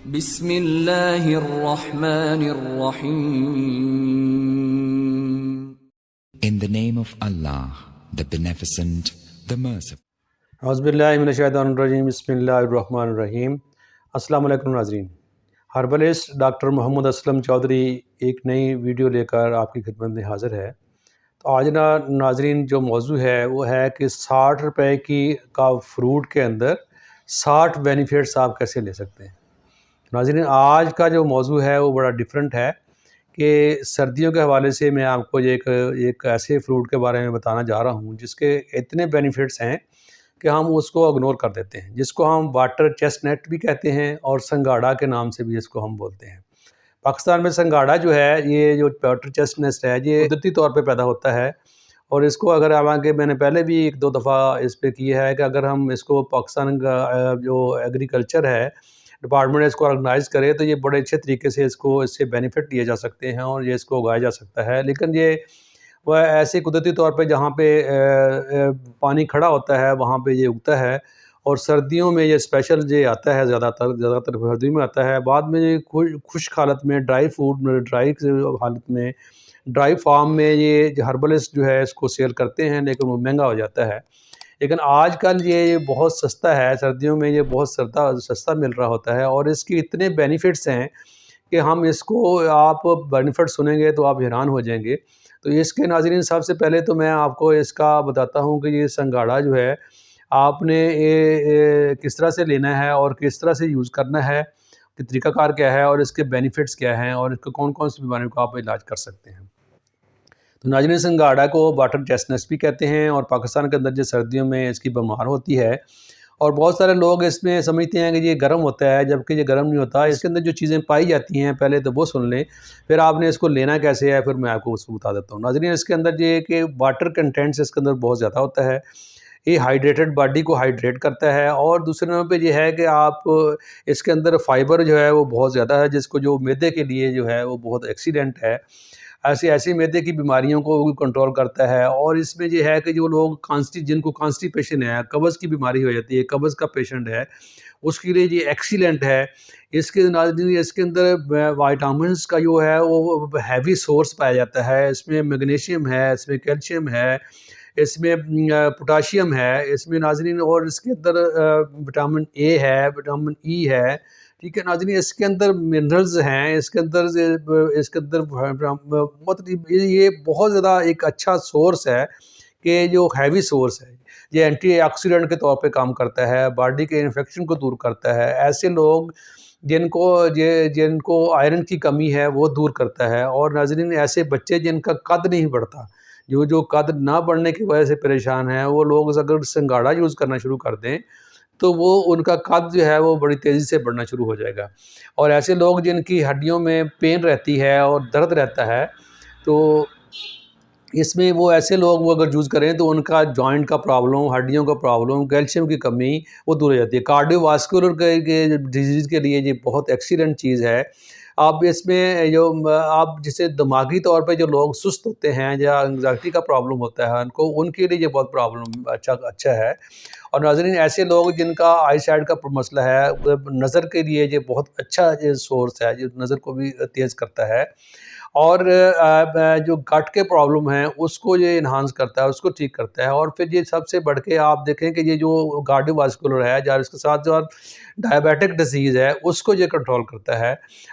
बिस्मिल्लाहिर्रहमानिर्रहीम। In the name of Allah, the Beneficent, the Merciful. औज़ुबिल्लाहिमिनश्शैतानिर्रजीम बिस्मिल्लाहिर्रहमानिर्रहीम। अस्सलाम वालेकुम नाज़रीन। हर्बलिस्ट डॉक्टर मोहम्मद असलम चौधरी एक नई वीडियो लेकर आपकी खिदमत में हाज़िर है। तो आज नाज़रीन जो मौजू है वो है कि 60 रुपए का फ्रूट के अंदर 60 बेनिफिट्स आप कैसे ले सकते हैं। नाज़रीन आज का जो मौजू है वो बड़ा डिफरेंट है कि सर्दियों के हवाले से मैं आपको एक ऐसे फ्रूट के बारे में बताना जा रहा हूँ जिसके इतने बेनिफिट्स हैं कि हम उसको इग्नोर कर देते हैं, जिसको हम वाटर चेस्टनट भी कहते हैं और संगाड़ा के नाम से भी इसको हम बोलते हैं। पाकिस्तान में संगाड़ा जो है, ये जो वाटर चेस्टनट है, ये कुदरती तौर पे पैदा होता है और इसको अगर हालांकि मैंने पहले भी एक दो दफ़ा इस पे किया है कि अगर हम इसको पाकिस्तान का जो एग्रीकल्चर है डिपार्टमेंट इसको ऑर्गेनाइज़ करे तो ये बड़े अच्छे तरीके से इससे बेनिफिट लिए जा सकते हैं और ये इसको उगाया जा सकता है। लेकिन ये वह ऐसे कुदरती तौर पे जहाँ पे पानी खड़ा होता है वहाँ पे ये उगता है और सर्दियों में ये स्पेशल ये आता है, ज़्यादातर सर्दियों में आता है। बाद में ये खुश्क हालत में ड्राई हालत में ड्राई फार्म में ये हर्बलिस्ट जो है इसको सेल करते हैं, लेकिन वो महंगा हो जाता है। लेकिन आजकल ये बहुत सस्ता है, सर्दियों में ये बहुत सस्ता मिल रहा होता है और इसके इतने बेनिफिट्स हैं कि हम इसको आप बेनिफिट सुनेंगे तो आप हैरान हो जाएंगे। तो इसके नाज़रीन सबसे पहले तो मैं आपको इसका बताता हूँ कि ये संगाड़ा जो है आपने ये किस तरह से लेना है और किस तरह से यूज़ करना है, कि तरीक़ाकार क्या है और इसके बेनिफिट्स क्या हैं और इसको कौन-कौन सी बीमारियों का आप इलाज कर सकते हैं। तो नाज़रीन संगाड़ा को वाटर चेस्टनट भी कहते हैं और पाकिस्तान के अंदर जो सर्दियों में इसकी बमार होती है और बहुत सारे लोग इसमें समझते हैं कि ये गर्म होता है, जबकि ये गर्म नहीं होता। इसके अंदर जो चीज़ें पाई जाती हैं पहले तो वो सुन लें, फिर आपने इसको लेना कैसे है फिर मैं आपको उसको बता देता हूँ। नाज़रीन इसके अंदर ये कि वाटर कंटेंट्स इसके अंदर बहुत ज़्यादा होता है। ये हाइड्रेटेड बॉडी को हाइड्रेट करता है और दूसरे नंबर पे ये है कि आप इसके अंदर फाइबर जो है वो बहुत ज़्यादा है, जिसको जो मैदे के लिए जो है वो बहुत एक्सीलेंट है। ऐसी मैदे की बीमारियों को भी कंट्रोल करता है और इसमें ये है कि जो लोग जिनको कॉन्स्टिपेशन है, कब्ज़ की बीमारी हो जाती है, कब्ज़ का पेशेंट है, उसके लिए ये एक्सीलेंट है। इसके अंदर विटामिन्स का जो है वो हैवी सोर्स पाया जाता है। इसमें मैग्नीशियम है, इसमें कैल्शियम है, इसमें पोटाशियम है, इसमें नाज़रीन और इसके अंदर विटामिन ए है, विटामिन ई है। ठीक है नाज़रीन, इसके अंदर मिनरल्स हैं, इसके अंदर मतलब ये बहुत ज़्यादा एक अच्छा सोर्स है कि जो हैवी सोर्स है। ये एंटीऑक्सीडेंट के तौर पे काम करता है, बॉडी के इन्फेक्शन को दूर करता है। ऐसे लोग जिनको आयरन की कमी है वो दूर करता है और नाज़रीन ऐसे बच्चे जिनका कद नहीं बढ़ता, जो कद ना बढ़ने की वजह से परेशान हैं, वो लोग अगर संगाड़ा यूज़ करना शुरू कर दें तो वो उनका कद जो है वो बड़ी तेज़ी से बढ़ना शुरू हो जाएगा। और ऐसे लोग जिनकी हड्डियों में पेन रहती है और दर्द रहता है, तो इसमें वो ऐसे लोग वो अगर यूज़ करें तो उनका जॉइंट का प्रॉब्लम, हड्डियों का प्रॉब्लम, कैल्शियम की कमी वो दूर हो जाती है। कार्डियोवास्कुलर के डिजीज़ के लिए ये बहुत एक्सीलेंट चीज़ है। आप इसमें आप जैसे दिमागी तौर पे जो लोग सुस्त होते हैं या एंग्ज़ायटी का प्रॉब्लम होता है उनके लिए ये बहुत प्रॉब्लम अच्छा है। और नाज़रीन ऐसे लोग जिनका आई साइट का मसला है, नज़र के लिए ये बहुत अच्छा ये सोर्स है, जो नज़र को भी तेज़ करता है। और जो गट के प्रॉब्लम हैं उसको ये इन्हांस करता है, उसको ठीक करता है। और फिर ये सबसे बढ़ के आप देखें कि ये जो कार्डियोवास्कुलर है या इसके साथ जो डायबिटिक डिसीज़ है उसको ये कंट्रोल करता है।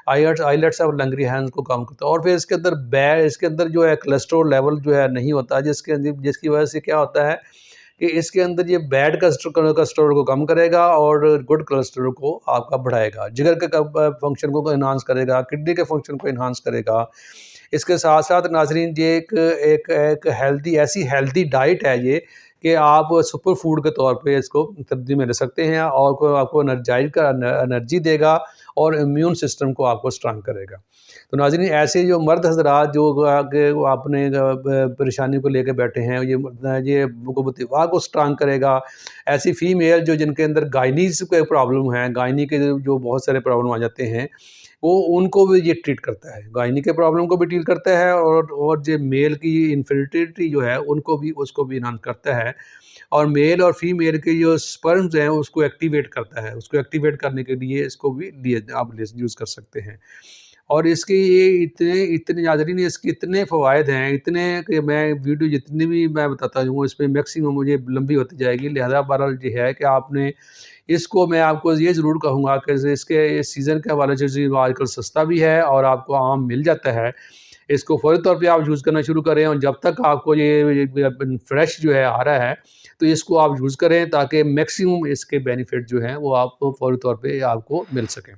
आइलेट्स और लंगरीहैंस को कम करता है। और फिर इसके अंदर जो है कोलेस्ट्रॉल लेवल जो है नहीं होता, जिसकी वजह से क्या होता है कि इसके अंदर ये बैड कोलेस्ट्रॉल को कम करेगा और गुड कोलेस्ट्रॉल को आपका बढ़ाएगा। जिगर के फंक्शन को इन्हांस करेगा, किडनी के फंक्शन को इन्हांस करेगा। इसके साथ साथ नाज़रीन ये एक हेल्दी डाइट है ये, कि आप सुपर फूड के तौर पे इसको सर्दी में ले सकते हैं और आपको एनर्जी देगा और इम्यून सिस्टम को आपको स्ट्रांग करेगा। तो नाज़रीन ऐसे जो मर्द हज़रात जो अपने परेशानी को लेकर बैठे हैं, ये दिमाग को स्ट्रांग करेगा। ऐसी फीमेल जिनके अंदर गायनीज़ के प्रॉब्लम है, गायनी के जो बहुत सारे प्रॉब्लम आ जाते हैं, वो उनको भी ये ट्रीट करता है, गायनी के प्रॉब्लम को भी ट्रीट करता है और जो मेल की इनफर्टिलिटी जो है उसको भी इन्हांस करता है। और मेल और फीमेल के जो स्पर्म्स हैं उसको एक्टिवेट करता है, उसको एक्टिवेट करने के लिए इसको भी आप यूज़ कर सकते हैं। और इसके ये इतने इतने नाज़रीन इसके इतने फ़वाइद हैं, इतने कि मैं वीडियो जितनी भी मैं बताता हूँ इसमें मैक्सिमम मुझे लंबी होती जाएगी। लिहाज़ा बहरहाल ये है कि आपने इसको मैं आपको ये ज़रूर कहूँगा कि इसके इस सीज़न के हवाले से जो आजकल सस्ता भी है और आपको आम मिल जाता है। इसको फ़ौरी तौर पे आप यूज़ करना शुरू करें और जब तक आपको ये फ्रेश जो है आ रहा है, तो इसको आप यूज़ करें ताकि मैक्सिमम इसके बेनिफिट जो हैं वो आपको फ़ौरी तौर पे आपको मिल सकें।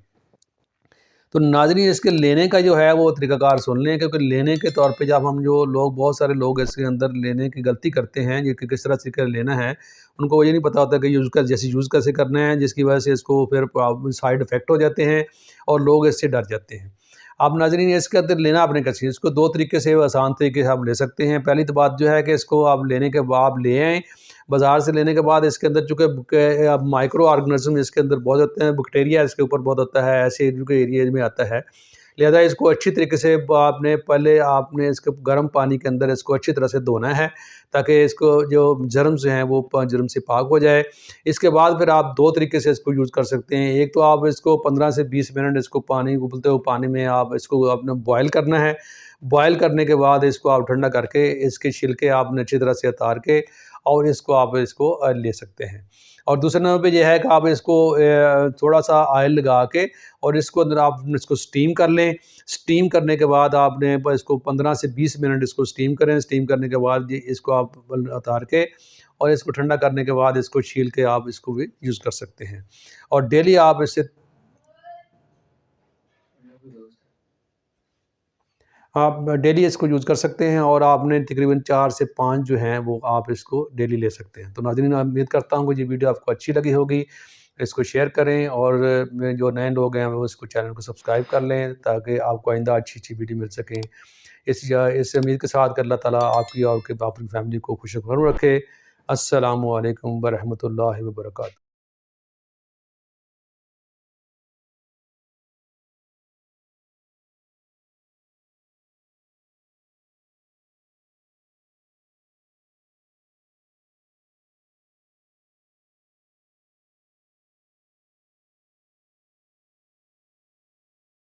तो नाज़रीन इसके लेने का जो है वो तरीक़ाकार सुन लें, क्योंकि लेने के तौर पे जब हम जो लोग बहुत सारे लोग इसके अंदर लेने की गलती करते हैं ये कि किस तरह से लेना है, उनको ये नहीं पता होता कि यूज़ कैसे करना है, जिसकी वजह से इसको फिर साइड इफ़ेक्ट हो जाते हैं और लोग इससे डर जाते हैं। आप नाज़रीन इसके अंदर लेना आपने कैसे, इसको 2 तरीके से आसान तरीके से आप ले सकते हैं। पहली तो बात जो है कि इसको आप लेने के बाद आप ले आएँ, बाज़ार से लेने के बाद इसके अंदर चूँकि अब माइक्रो ऑर्गेनिज़्म इसके अंदर बहुत होते हैं, बैक्टीरिया इसके ऊपर बहुत होता है, ऐसे के एरिया में आता है। लिहाज़ा इसको अच्छी तरीके से आपने इसको गर्म पानी के अंदर इसको अच्छी तरह से धोना है, ताकि इसको जो जर्म्स हैं वो जर्म से पाक हो जाए। इसके बाद फिर आप 2 तरीके से इसको यूज़ कर सकते हैं। एक तो आप इसको 15 से 20 मिनट इसको उबलते हुए पानी में आप इसको आपने बॉयल करना है। बॉयल करने के बाद इसको आप ठंडा करके इसके छिलके आपने अच्छी तरह से उतार के और इसको ले सकते हैं। और दूसरे नंबर पे ये है कि आप इसको थोड़ा-सा ऑयल लगा के और इसको अंदर आप इसको स्टीम कर लें। स्टीम करने के बाद आपने इसको 15 से 20 मिनट इसको स्टीम करें। स्टीम करने के बाद ये इसको आप उतार के और इसको ठंडा करने के बाद इसको छील के आप इसको भी यूज़ कर सकते हैं। और डेली आप इससे आप डेली इसको यूज़ कर सकते हैं और आपने तकरीबन 4 से 5 जो हैं वो आप इसको डेली ले सकते हैं। तो नाज़रीन मैं उम्मीद करता हूँ कि ये वीडियो आपको अच्छी लगी होगी। इसको शेयर करें और जो नए लोग हैं वो इसको चैनल को सब्सक्राइब कर लें ताकि आपको आइंदा अच्छी-अच्छी वीडियो मिल सकें। इस उम्मीद के साथ कि अल्लाह ताला आपकी और आपकी फैमिली को खुश-खबर रखे। अस्सलामु अलैकुम व रहमतुल्लाहि व बरकातहू।